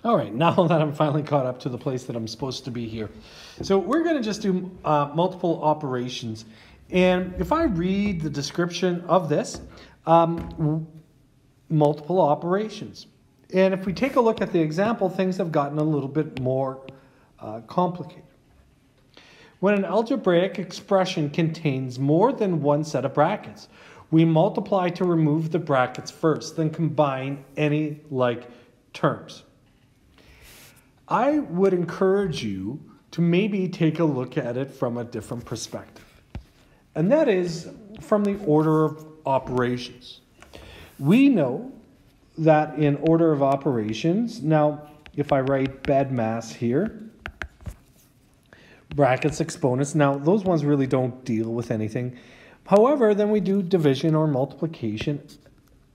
All right, now that I'm finally caught up to the place that I'm supposed to be here. So we're going to just do multiple operations. And if I read the description of this, multiple operations. And if we take a look at the example, things have gotten a little bit more complicated. When an algebraic expression contains more than one set of brackets, we multiply to remove the brackets first, then combine any like terms. I would encourage you to maybe take a look at it from a different perspective. And that is from the order of operations. We know that in order of operations, now if I write BEDMAS here, brackets, exponents, now those ones really don't deal with anything. However, then we do division or multiplication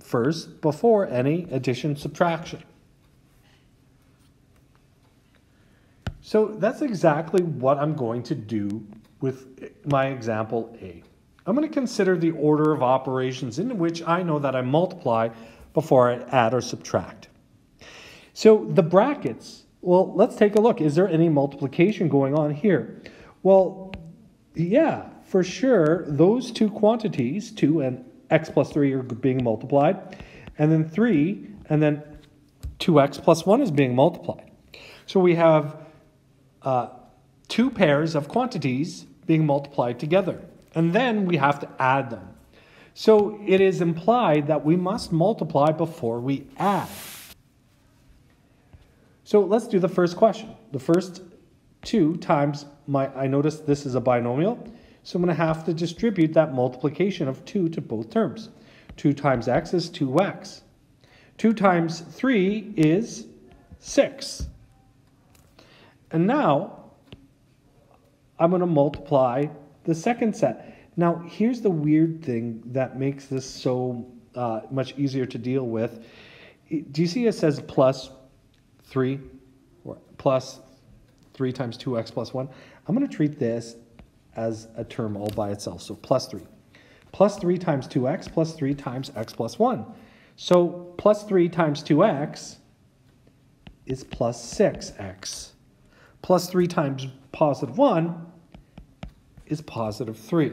first before any addition, subtraction. So that's exactly what I'm going to do with my example A. I'm going to consider the order of operations in which I know that I multiply before I add or subtract. So the brackets, well, let's take a look. Is there any multiplication going on here? Well, yeah, for sure, those two quantities, 2 and x plus 3 are being multiplied, and then 3, and then 2x plus 1 is being multiplied. So we have two pairs of quantities being multiplied together, and then we have to add them. So it is implied that we must multiply before we add. So let's do the first question. The first 2 times I notice this is a binomial, so I'm going to have to distribute that multiplication of 2 to both terms. 2 times x is 2x. 2 times 3 is 6. And now I'm going to multiply the second set. Now here's the weird thing that makes this so much easier to deal with. Do you see it says plus 3 or plus 3 times 2x plus 1? I'm going to treat this as a term all by itself. So plus 3. Plus 3 times 2x plus 3 times x plus 1. So plus 3 times 2x is plus 6x. Plus 3 times positive 1 is positive 3.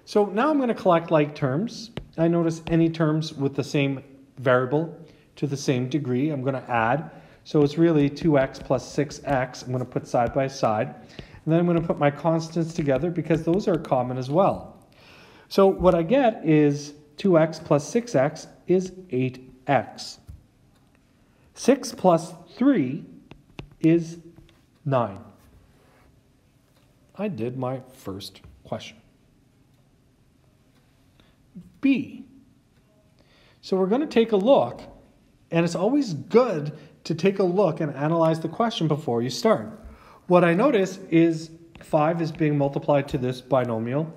So now I'm going to collect like terms. I notice any terms with the same variable to the same degree I'm going to add. So it's really 2x plus 6x I'm going to put side by side. And then I'm going to put my constants together because those are common as well. So what I get is 2x plus 6x is 8x. 6 plus 3 is 9. I did my first question. B. So we're going to take a look, and it's always good to take a look and analyze the question before you start. What I notice is 5 is being multiplied to this binomial.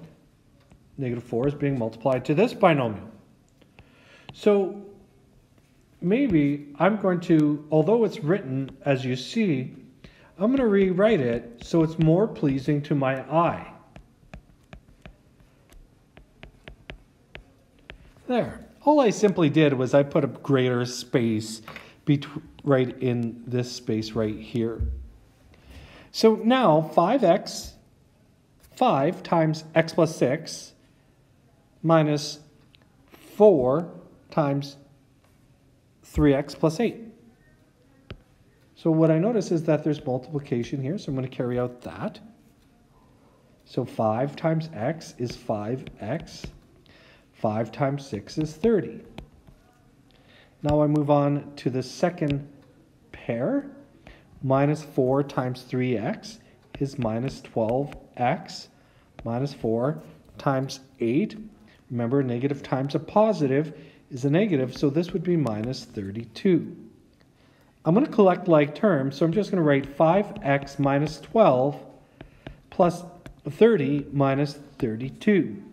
Negative 4 is being multiplied to this binomial. So maybe I'm going to, although it's written as you see, I'm going to rewrite it so it's more pleasing to my eye. There. All I simply did was I put a greater space right in this space right here. So now 5 times x plus 6 minus 4 times 3x plus 8. So what I notice is that there's multiplication here, so I'm going to carry out that. So 5 times x is 5x. 5 times 6 is 30. Now I move on to the second pair. Minus 4 times 3x is minus 12x. Minus 4 times 8. Remember, negative times a positive is a negative, so this would be minus 32. I'm going to collect like terms, so I'm just going to write 5x minus 12 plus 30 minus 32.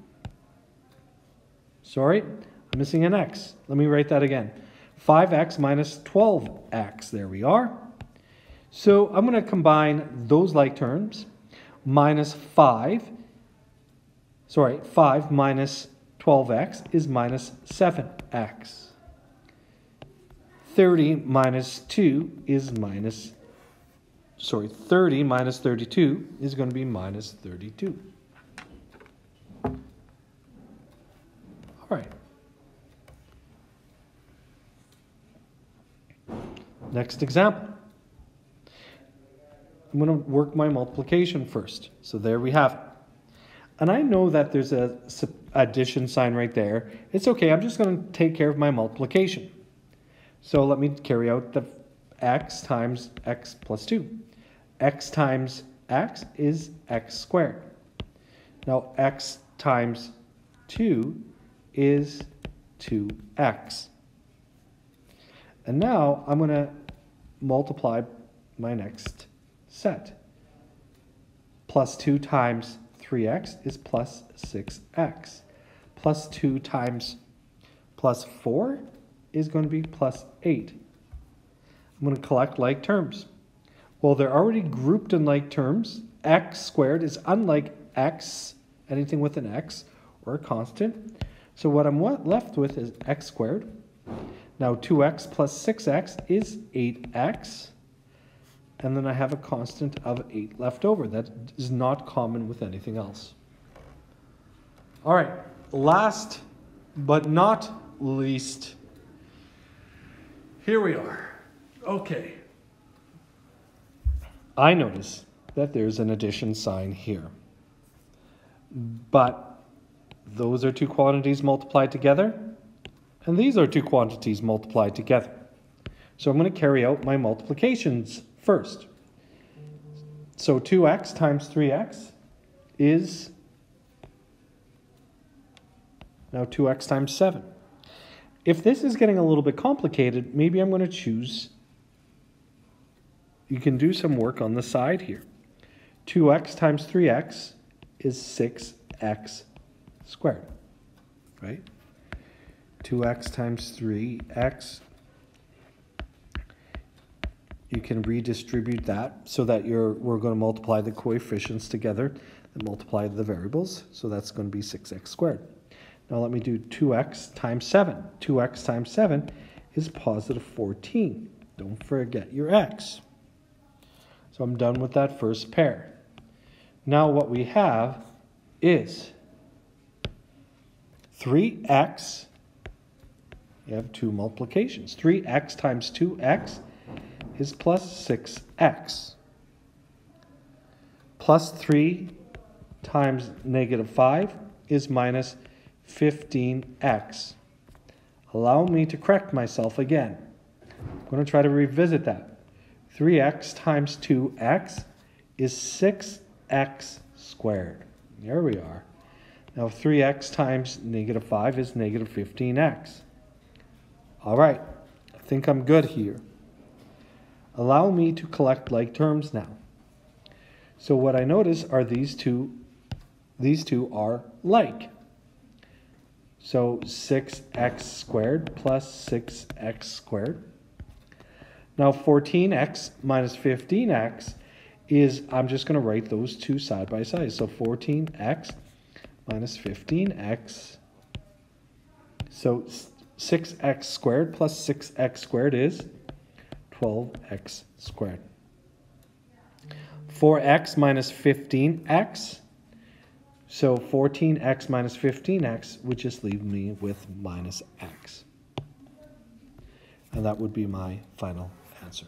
Sorry, I'm missing an x. Let me write that again. 5x minus 12x. There we are. So I'm going to combine those like terms. Minus 5 minus 12x is minus 7x. 30 minus 2 is 30 minus 32 is going to be minus 32. All right. Next example. I'm going to work my multiplication first. So there we have it. And I know that there's a addition sign right there. It's okay. I'm just going to take care of my multiplication. So let me carry out the x times x plus 2. X times x is x squared. Now x times 2 is 2x. And now I'm going to multiply my next set. Plus 2 times 3x is plus 6x. Plus 2 times plus 4 is going to be plus 8. I'm going to collect like terms. Well, they're already grouped in like terms. X squared is unlike x, anything with an x or a constant. So what I'm left with is x squared. Now 2x plus 6x is 8x. And then I have a constant of 8 left over. That is not common with anything else. All right, last but not least, here we are. Okay. I notice that there's an addition sign here. But those are two quantities multiplied together, and these are two quantities multiplied together. So I'm going to carry out my multiplications first. So 2x times 3x is now 2x times 7. If this is getting a little bit complicated, maybe I'm going to choose, you can do some work on the side here. 2x times 3x is 6x squared, right? 2x times 3x, you can redistribute that so that we're going to multiply the coefficients together and multiply the variables. So that's going to be 6x squared. Now let me do 2x times 7. 2x times 7 is positive 14. Don't forget your x. So I'm done with that first pair. Now what we have is 3x. You have two multiplications. 3x times 2x is plus 6x. Plus 3 times negative 5 is minus 15x. Allow me to correct myself again. I'm going to try to revisit that. 3x times 2x is 6x squared. There we are. Now 3x times negative 5 is negative 15x. All right, I think I'm good here. Allow me to collect like terms now. So what I notice are these two are like. So 6x squared plus 6x squared. Now 14x minus 15x is, I'm just going to write those two side by side. So 14x minus 15x. So 6x squared plus 6x squared is 12x squared. 4x minus 15x. So 14x minus 15x would just leave me with minus x. And that would be my final answer.